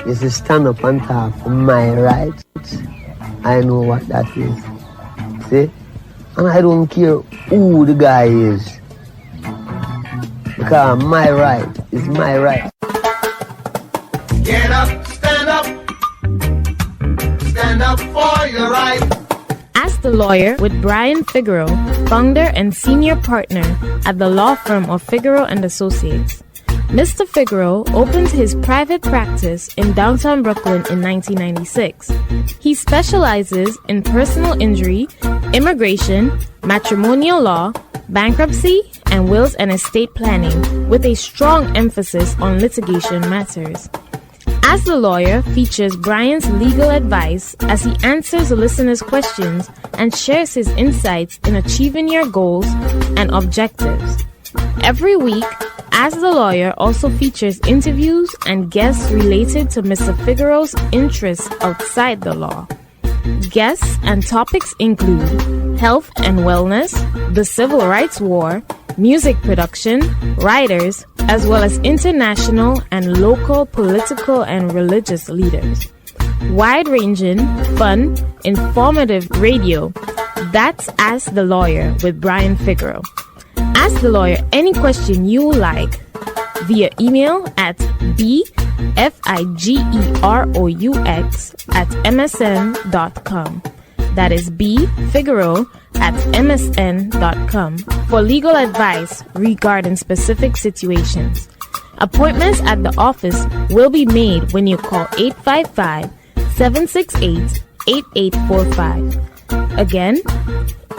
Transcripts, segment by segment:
is to stand up and talk for my rights. I know what that is. See? And I don't care who the guy is. Because my right is my right. Get up, stand up for your right. Ask the Lawyer with Brian Figueroa, founder and senior partner at the law firm of Figueroa and Associates. Mr. Figueroa opened his private practice in downtown Brooklyn in 1996. He specializes in personal injury, immigration, matrimonial law, bankruptcy, and wills and estate planning, with a strong emphasis on litigation matters. As the Lawyer features Brian's legal advice as he answers listeners' questions and shares his insights in achieving your goals and objectives. Every week, As the Lawyer also features interviews and guests related to Mr. Figueroa's interests outside the law. Guests and topics include health and wellness, the civil rights war, music production, writers, as well as international and local political and religious leaders. Wide-ranging, fun, informative radio. That's Ask the Lawyer with Brian Figueroa. Ask the Lawyer any question you like via email at bfigeroux@msn.com. That is bfigueroa@msn.com for legal advice regarding specific situations. Appointments at the office will be made when you call 855-768-8845. Again,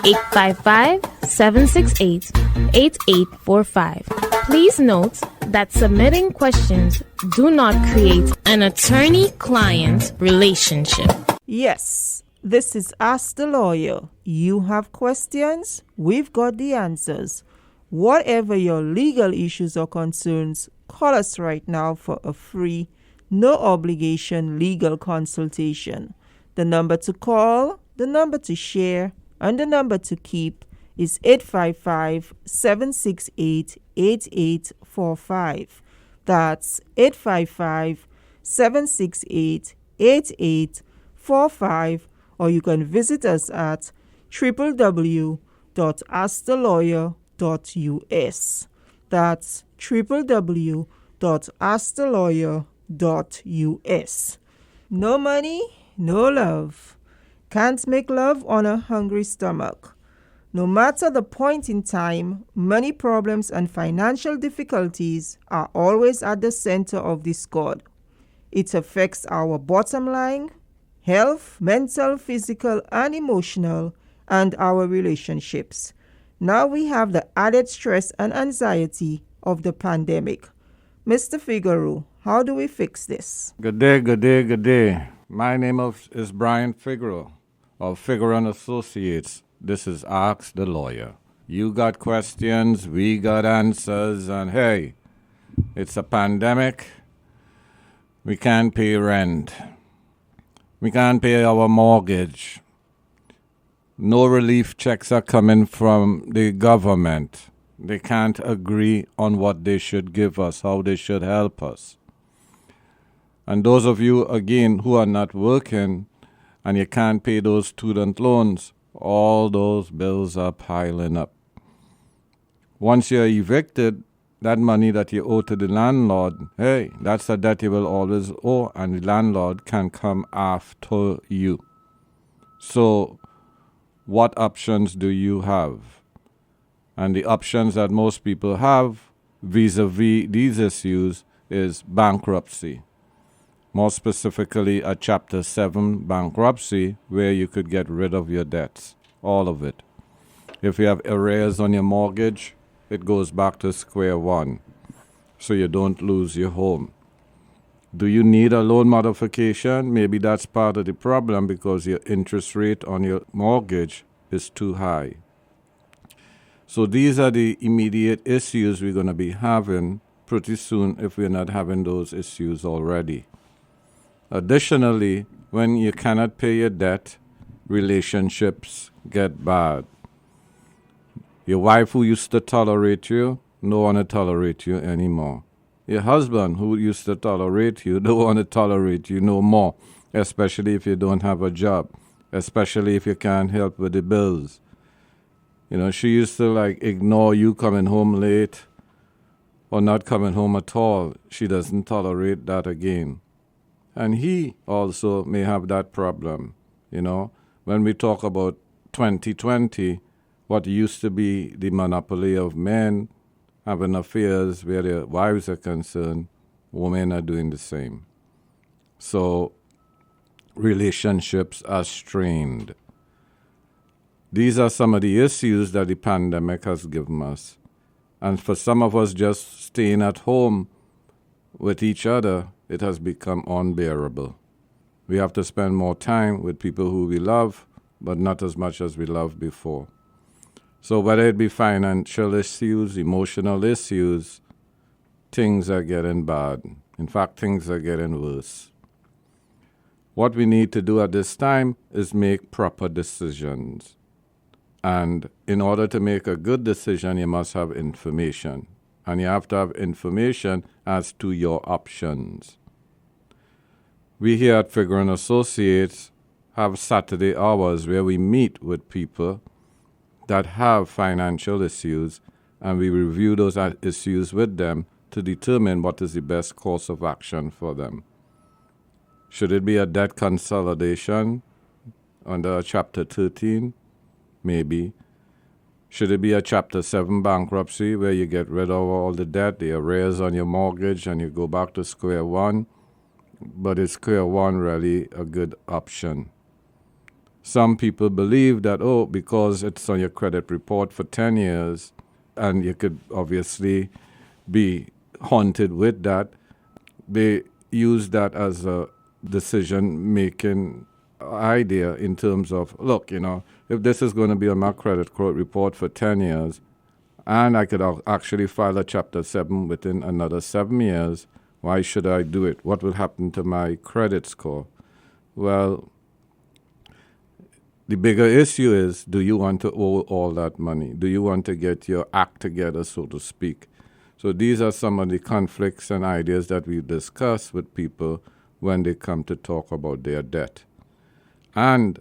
855-768-8845. Please note that submitting questions do not create an attorney-client relationship. Yes, this is Ask the Lawyer. You have questions? We've got the answers. Whatever your legal issues or concerns, call us right now for a free, no obligation legal consultation. The number to call, the number to share, and the number to keep is 855-768-8845. That's 855-768-8845, or you can visit us at www.askthelawyer.us. That's www.askthelawyer.us. No money, no love. Can't make love on a hungry stomach. No matter the point in time, money problems and financial difficulties are always at the center of discord. It affects our bottom line, health, mental, physical, and emotional, and our relationships. Now we have the added stress and anxiety of the pandemic. Mr. Figueroa, how do we fix this? Good day. My name is Brian Figueroa of Figueroa and Associates. This is Ask the Lawyer. You got questions, we got answers, and hey, it's a pandemic. We can't pay rent. We can't pay our mortgage. No relief checks are coming from the government. They can't agree on what they should give us, how they should help us. And those of you, again, who are not working and you can't pay those student loans, all those bills are piling up. Once you're evicted, that money that you owe to the landlord, hey, that's a debt you will always owe, and the landlord can come after you. So, what options do you have? And the options that most people have vis-a-vis these issues is bankruptcy. More specifically, a Chapter 7 bankruptcy where you could get rid of your debts, all of it. If you have arrears on your mortgage, it goes back to square one, so you don't lose your home. Do you need a loan modification? Maybe that's part of the problem because your interest rate on your mortgage is too high. So these are the immediate issues we're going to be having pretty soon if we're not having those issues already. Additionally, when you cannot pay your debt, relationships get bad. Your wife who used to tolerate you, no one will tolerate you anymore. Your husband, who used to tolerate you, don't want to tolerate you no more, especially if you don't have a job, especially if you can't help with the bills. You know, she used to like ignore you coming home late or not coming home at all. She doesn't tolerate that again. And he also may have that problem. You know, when we talk about 2020, what used to be the monopoly of men having affairs where their wives are concerned, women are doing the same. So relationships are strained. These are some of the issues that the pandemic has given us. And for some of us just staying at home with each other, it has become unbearable. We have to spend more time with people who we love, but not as much as we loved before. So whether it be financial issues, emotional issues, things are getting bad. In fact, things are getting worse. What we need to do at this time is make proper decisions. And in order to make a good decision, you must have information. And you have to have information as to your options. We here at Figure and Associates have Saturday hours where we meet with people that have financial issues, and we review those issues with them to determine what is the best course of action for them. Should it be a debt consolidation under Chapter 13? Maybe. Should it be a Chapter 7 bankruptcy where you get rid of all the debt, the arrears on your mortgage, and you go back to square one? But is square one really a good option? Some people believe that, because it's on your credit report for 10 years, and you could obviously be haunted with that, they use that as a decision-making idea in terms of, look, if this is going to be on my credit report for 10 years, and I could actually file a Chapter 7 within another 7 years, why should I do it? What will happen to my credit score? Well, the bigger issue is, do you want to owe all that money? Do you want to get your act together, so to speak? So these are some of the conflicts and ideas that we discuss with people when they come to talk about their debt. And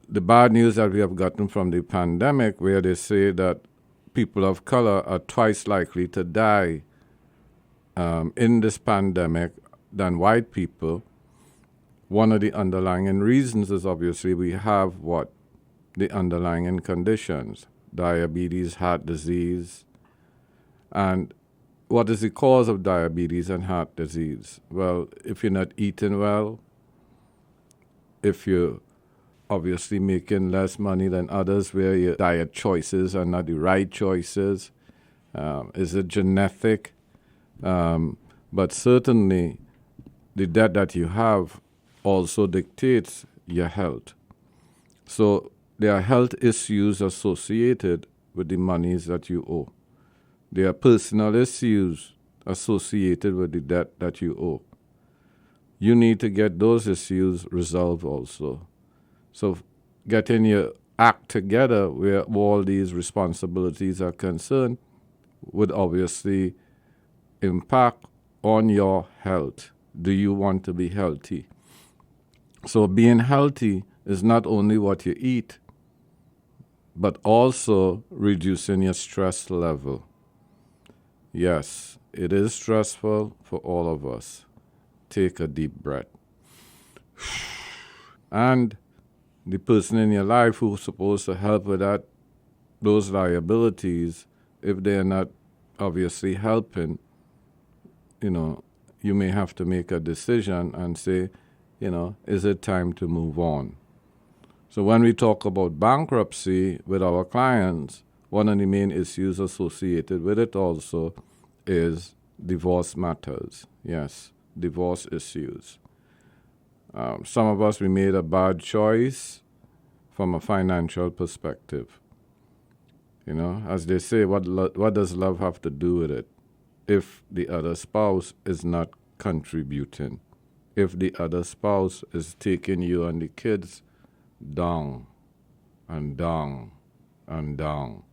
the bad news that we have gotten from the pandemic, where they say that people of color are twice likely to die in this pandemic than white people. One of the underlying reasons is obviously we have the underlying conditions: diabetes, heart disease. And what is the cause of diabetes and heart disease? Well, if you're not eating well, if you're obviously making less money than others, where your diet choices are not the right choices, is it genetic? But certainly the debt that you have also dictates your health. So there are health issues associated with the monies that you owe. There are personal issues associated with the debt that you owe. You need to get those issues resolved also. So getting your act together where all these responsibilities are concerned would obviously impact on your health. Do you want to be healthy? So being healthy is not only what you eat, but also reducing your stress level. Yes, it is stressful for all of us. Take a deep breath. And the person in your life who's supposed to help with those liabilities, if they're not obviously helping, you may have to make a decision and say, is it time to move on? So when we talk about bankruptcy with our clients, one of the main issues associated with it also is divorce matters. Yes, divorce issues. Some of us, we made a bad choice from a financial perspective. As they say, what does love have to do with it if the other spouse is not contributing? If the other spouse is taking you and the kids down and down and down.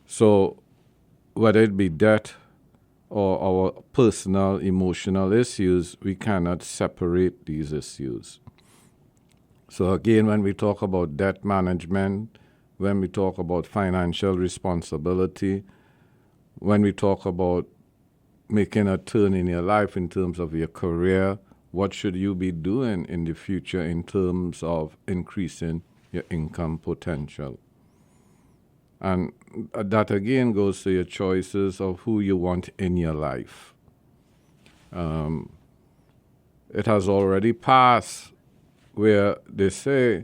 So whether it be debt or our personal emotional issues, we cannot separate these issues. So again, when we talk about debt management, when we talk about financial responsibility, when we talk about making a turn in your life in terms of your career, what should you be doing in the future in terms of increasing your income potential? And that again goes to your choices of who you want in your life. It has already passed where they say,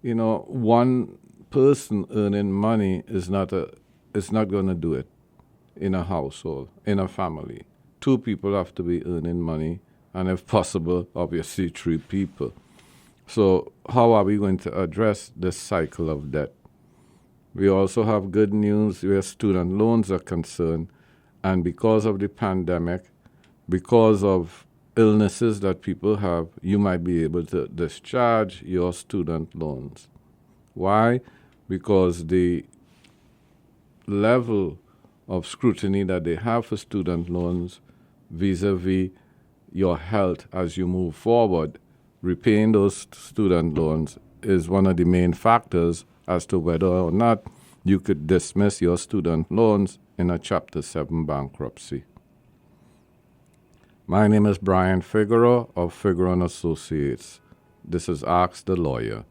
one person earning money is not going to do it in a household, in a family. Two people have to be earning money, and if possible, obviously 3 people. So how are we going to address this cycle of debt? We also have good news where student loans are concerned, and because of the pandemic, because of illnesses that people have, you might be able to discharge your student loans. Why? Because the level of scrutiny that they have for student loans vis-a-vis your health as you move forward, repaying those student loans is one of the main factors as to whether or not you could dismiss your student loans in a Chapter 7 bankruptcy. My name is Brian Figueroa of Figueroa & Associates. This is Ask the Lawyer.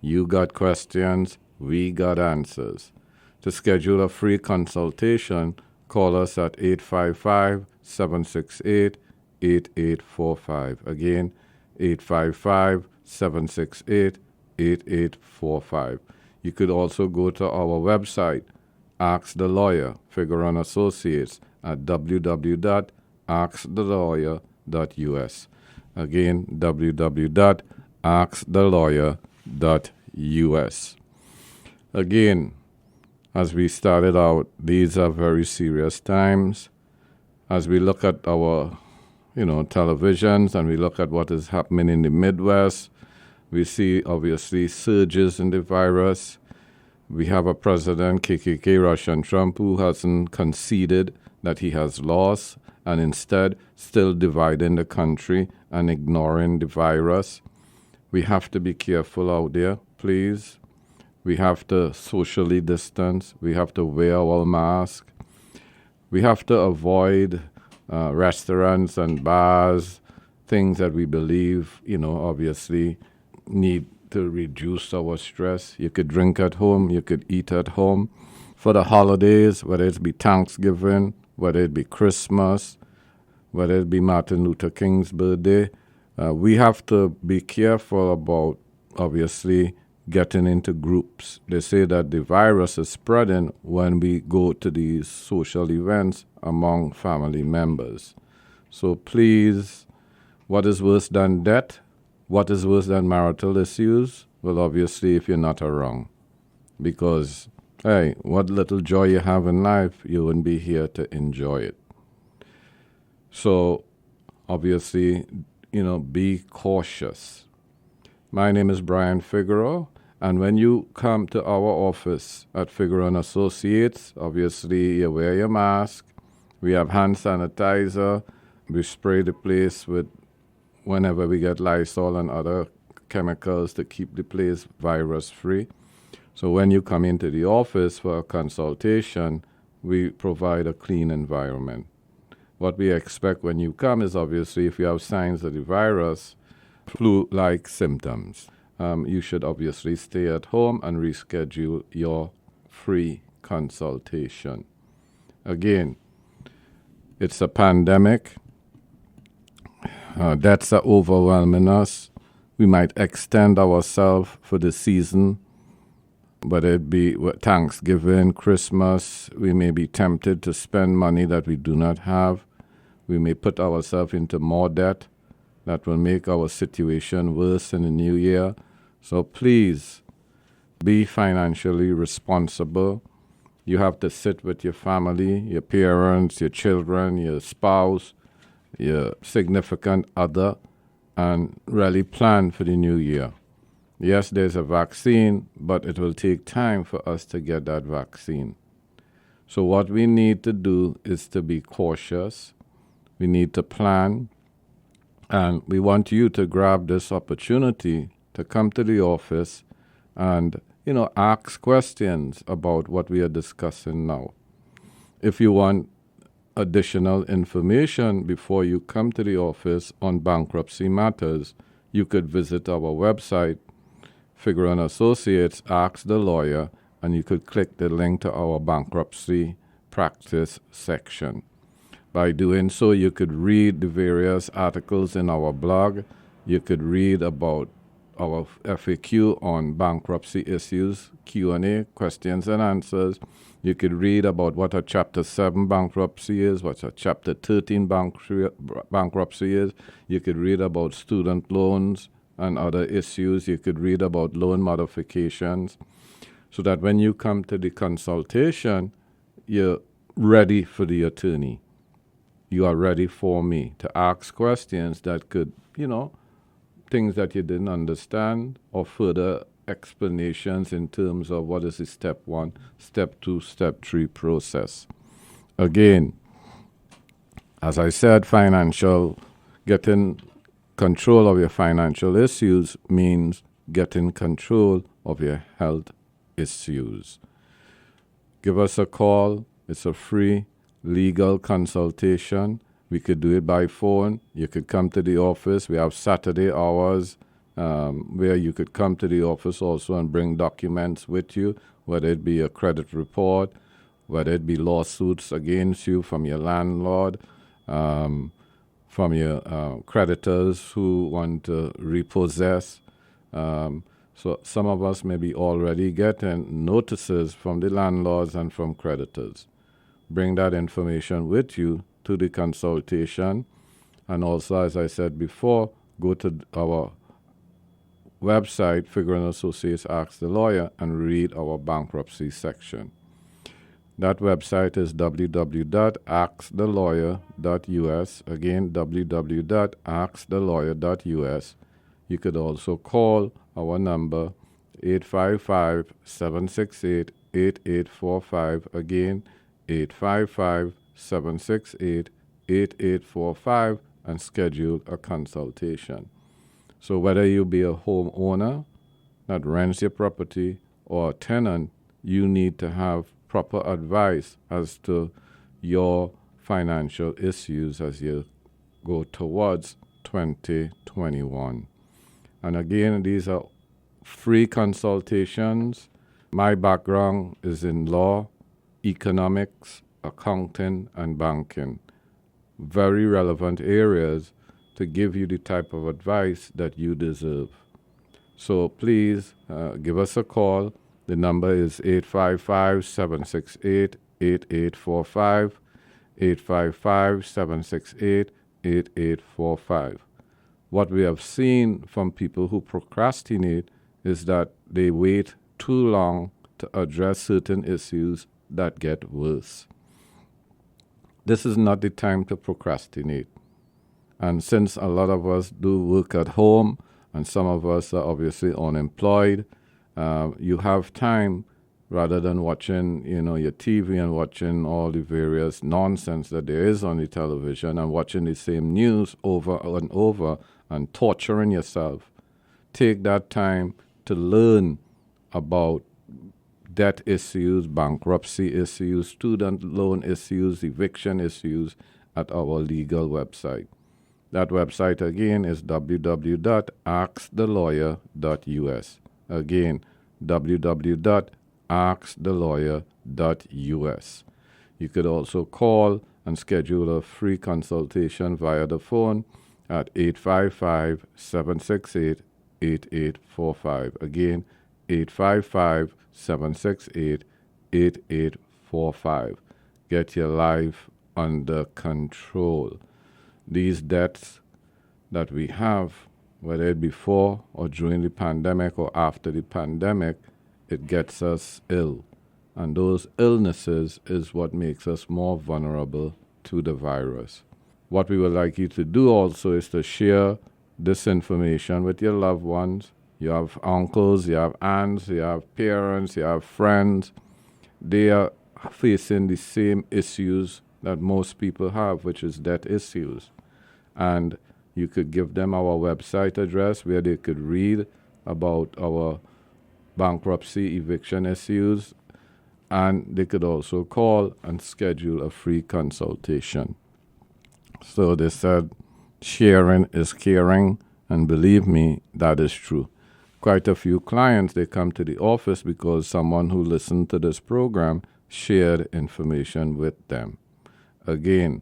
You got questions, we got answers. To schedule a free consultation, call us at 855-768-8845. Again, 855-768-8845. You could also go to our website, Ask the Lawyer, Figueroa & Associates, at www.askthelawyer.us. Again, www.askthelawyer.us. Again, as we started out, these are very serious times. As we look at our, televisions and we look at what is happening in the Midwest, we see obviously surges in the virus. We have a president, KKK Russian Trump, who hasn't conceded that he has lost and instead still dividing the country and ignoring the virus. We have to be careful out there, please. We have to socially distance. We have to wear our mask. We have to avoid restaurants and bars, things that we believe, obviously need to reduce our stress. You could drink at home. You could eat at home. For the holidays, whether it be Thanksgiving, whether it be Christmas, whether it be Martin Luther King's birthday, we have to be careful about, obviously, getting into groups. They say that the virus is spreading when we go to these social events among family members. So please, what is worse than debt? What is worse than marital issues? Well, obviously, if you're not around. Because, hey, what little joy you have in life, you wouldn't be here to enjoy it. So, obviously, be cautious. My name is Brian Figueroa, and when you come to our office at Figueroa & Associates, obviously you wear your mask. We have hand sanitizer. We spray the place with whenever we get Lysol and other chemicals to keep the place virus-free. So when you come into the office for a consultation, we provide a clean environment. What we expect when you come is obviously if you have signs of the virus, flu-like symptoms, you should obviously stay at home and reschedule your free consultation. Again, it's a pandemic. Debts are overwhelming us. We might extend ourselves for the season, whether it be Thanksgiving, Christmas. We may be tempted to spend money that we do not have. We may put ourselves into more debt that will make our situation worse in the new year. So please be financially responsible. You have to sit with your family, your parents, your children, your spouse, your significant other, and really plan for the new year. Yes, there's a vaccine, but it will take time for us to get that vaccine. So what we need to do is to be cautious. We need to plan. And we want you to grab this opportunity to come to the office and, ask questions about what we are discussing now. If you want additional information before you come to the office on bankruptcy matters, you could visit our website, Figure and Associates, Ask the Lawyer, and you could click the link to our bankruptcy practice section. By doing so, you could read the various articles in our blog. You could read about our FAQ on bankruptcy issues, Q&A, questions and answers. You could read about what a Chapter 7 bankruptcy is, what a Chapter 13 bankruptcy is. You could read about student loans and other issues. You could read about loan modifications, so that when you come to the consultation, you're ready for the attorney. You are ready for me to ask questions that could, things that you didn't understand, or further explanations in terms of what is the step 1, step 2, step 3 process. Again, as I said, getting control of your financial issues means getting control of your health issues. Give us a call. It's a free legal consultation. We could do it by phone. You could come to the office. We have Saturday hours where you could come to the office also and bring documents with you, whether it be a credit report, whether it be lawsuits against you from your landlord, from your creditors who want to repossess. So some of us may be already getting notices from the landlords and from creditors. Bring that information with you to the consultation. And also, as I said before, go to our website, Figure and Associates Ask the Lawyer, and read our bankruptcy section. That website is www.askthelawyer.us. Again, www.askthelawyer.us. You could also call our number, 855-768-8845. Again, 855-768-8845, and schedule a consultation. So whether you be a homeowner that rents your property or a tenant, you need to have proper advice as to your financial issues as you go towards 2021. And again, these are free consultations. My background is in law, economics, accounting, and banking. Very relevant areas to give you the type of advice that you deserve. So please give us a call. The number is 855-768-8845, 855-768-8845. What we have seen from people who procrastinate is that they wait too long to address certain issues that get worse. This is not the time to procrastinate. And since a lot of us do work at home, and some of us are obviously unemployed, you have time rather than watching, your TV and watching all the various nonsense that there is on the television and watching the same news over and over and torturing yourself. Take that time to learn about debt issues, bankruptcy issues, student loan issues, eviction issues at our legal website. That website again is www.askthelawyer.us. Again, www.askthelawyer.us. You could also call and schedule a free consultation via the phone at 855-768-8845. Again, 855-768-8845. Get your life under control. These debts that we have, whether it before or during the pandemic or after the pandemic, it gets us ill. And those illnesses is what makes us more vulnerable to the virus. What we would like you to do also is to share this information with your loved ones. You have uncles, you have aunts, you have parents, you have friends. They facing the same issues that most people have, which is debt issues. And you could give them our website address where they could read about our bankruptcy eviction issues, and they could also call and schedule a free consultation. So they said sharing is caring, and believe me, that is true. Quite a few clients, they come to the office because someone who listened to this program shared information with them. Again,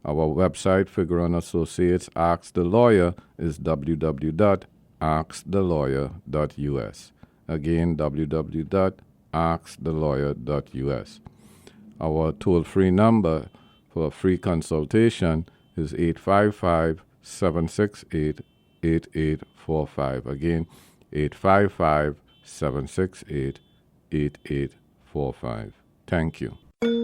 our website, Figueroa & Associates, Ask the Lawyer, is www.askthelawyer.us. Again, www.askthelawyer.us. Our toll-free number for a free consultation is 855-768-8845. Again, 855-768-8845. Thank you.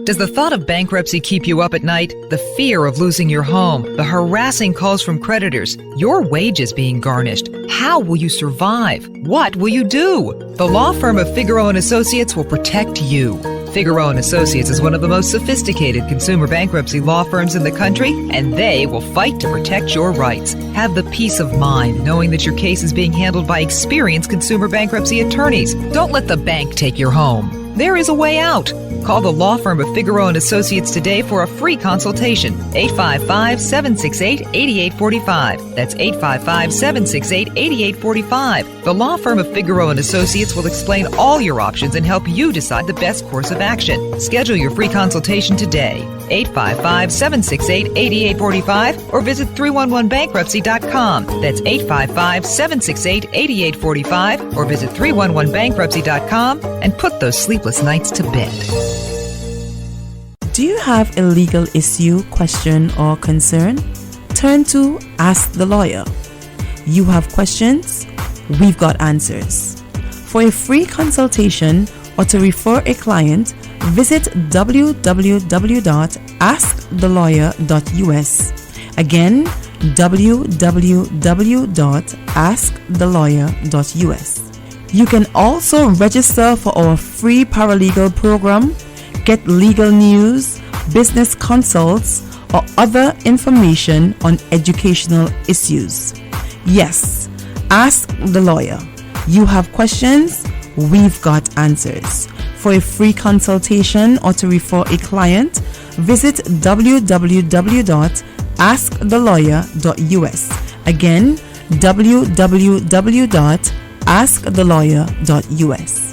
Does the thought of bankruptcy keep you up at night? The fear of losing your home, the harassing calls from creditors, your wages being garnished. How will you survive? What will you do? The law firm of Figueroa & Associates will protect you. Figueroa & Associates is one of the most sophisticated consumer bankruptcy law firms in the country, and they will fight to protect your rights. Have the peace of mind knowing that your case is being handled by experienced consumer bankruptcy attorneys. Don't let the bank take your home. There is a way out. Call the law firm of Figueroa & Associates today for a free consultation. 855-768-8845. That's 855-768-8845. The law firm of Figueroa & Associates will explain all your options and help you decide the best course of action. Schedule your free consultation today. 855-768-8845 or visit 311bankruptcy.com. That's 855-768-8845 or visit 311bankruptcy.com and put those sleepless nights to bed. Do you have a legal issue, question, or concern? Turn to Ask the Lawyer. You have questions? We've got answers. For a free consultation or to refer a client, visit www.askthelawyer.us. Again, www.askthelawyer.us. You can also register for our free paralegal program, get legal news, business consults, or other information on educational issues. Yes, Ask the Lawyer. You have questions? We've got answers. For a free consultation or to refer a client, visit www.askthelawyer.us. Again, www.askthelawyer.us.